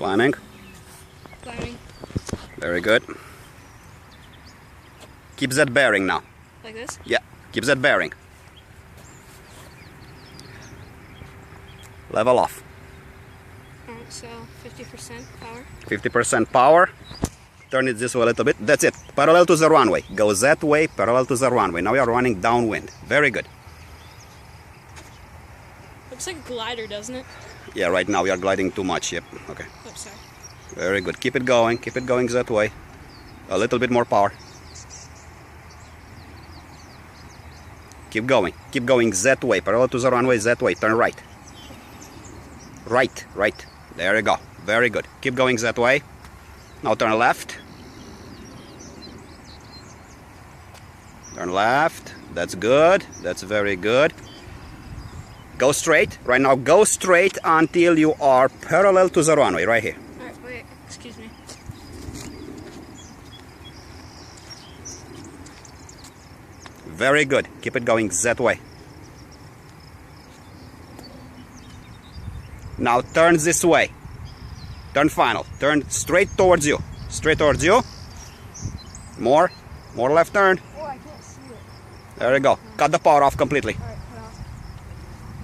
Climbing. Climbing. Very good. Keep that bearing now. Like this? Yeah, keep that bearing. Level off. Alright, so 50% power. 50% power. Turn it this way a little bit. That's it. Parallel to the runway. Go that way, parallel to the runway. Now you're running downwind. Very good. Looks like a glider, doesn't it? Yeah, right now we are gliding too much. Yep. Okay. Oh, sorry. Very good. Keep it going. Keep it going that way. A little bit more power. Keep going. Keep going that way. Parallel to the runway that way. Turn right. Right. Right. There you go. Very good. Keep going that way. Now turn left. Turn left. That's good. That's very good. Go straight. Right now, go straight until you are parallel to the runway. Right here. Alright, wait. Excuse me. Very good. Keep it going that way. Now turn this way. Turn final. Turn straight towards you. Straight towards you. More. More left turn. Oh, I can't see it. There you go. Cut the power off completely. Alright, cut off.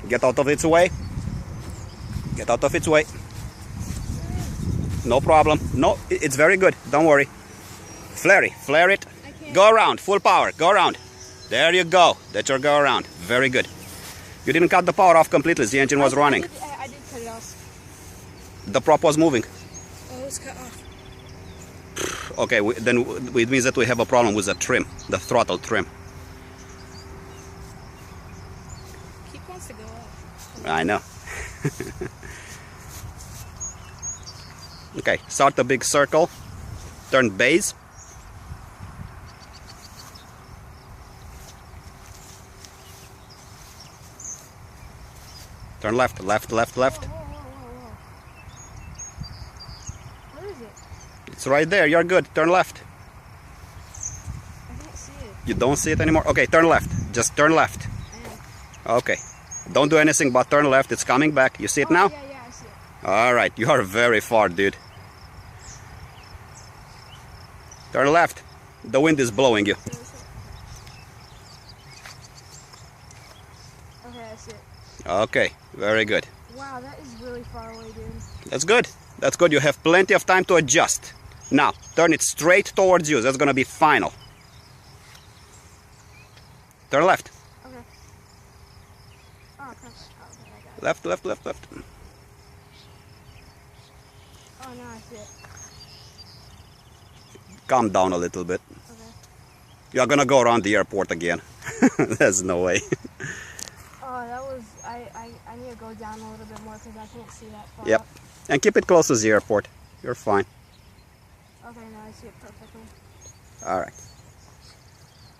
Get out of its way. Get out of its way. No problem. No, it's very good. Don't worry. Flare it. Flare it. Go around. Full power. Go around. There you go. That's your go around. Very good. You didn't cut the power off completely. The engine was running. I did cut it off. The prop was moving. Oh, it's cut off. Okay, then it means that we have a problem with the trim, the throttle trim. Keep wants to go up. I know. Okay, start a big circle. Turn base. Turn left, left, left, left. Whoa. Where is it? It's right there. You're good. Turn left. I can't see it. You don't see it anymore? Okay, turn left. Just turn left. I am. Okay. Don't do anything but turn left. It's coming back. You see it now? Yeah, I see it. Alright, you are very far, dude. Turn left. The wind is blowing you. Okay, I see it. Okay, very good. Wow, that is really far away, dude. That's good. That's good. You have plenty of time to adjust. Now, turn it straight towards you. That's gonna be final. Turn left. Okay. Oh, crap. Oh, okay, I got it. Left, left, left, left. Oh, now I see it. Calm down a little bit. Okay. You're gonna go around the airport again. There's no way. Oh, that was... I need to go down a little bit more because I can't see that far Yep. up. And keep it close to the airport. You're fine. Okay, now I see it perfectly. Alright.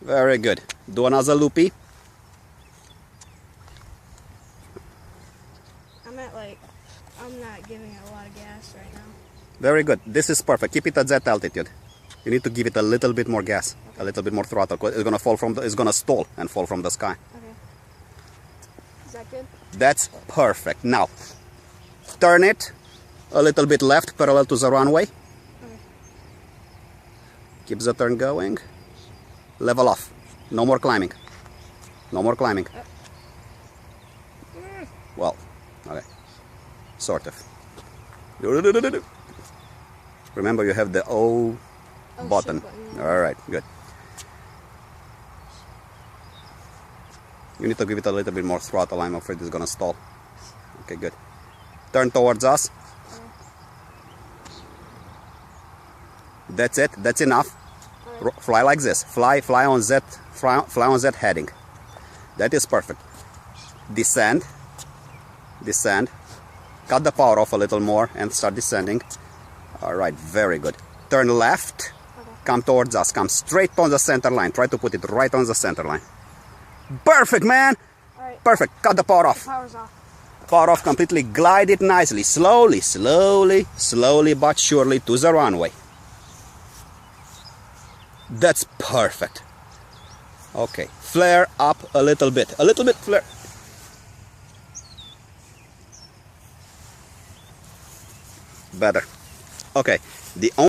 Very good. Do another loopy. I'm not giving it a lot of gas right now. Very good. This is perfect. Keep it at that altitude. You need to give it a little bit more gas, a little bit more throttle. 'Cause it's gonna fall from it's gonna stall and fall from the sky. Okay. Is that good? That's perfect. Now, turn it a little bit left, parallel to the runway. Okay. Keep the turn going. Level off. No more climbing. No more climbing. Well, okay. Sort of. Remember, you have the O button. button. All right, good. You need to give it a little bit more throttle. I'm afraid it's gonna stall. Okay, good. Turn towards us. That's it. That's enough. Fly like this. Fly on that. Fly on that heading. That is perfect. Descend. Descend. Cut the power off a little more and start descending. All right, very good. Turn left. Come towards us. Come straight on the center line. Try to put it right on the center line. Perfect, man. All right. Perfect. Cut the power off. Power's off. Power off completely. Glide it nicely. Slowly, slowly but surely to the runway. That's perfect. Okay. Flare up a little bit. A little bit flare. Better. Okay. The only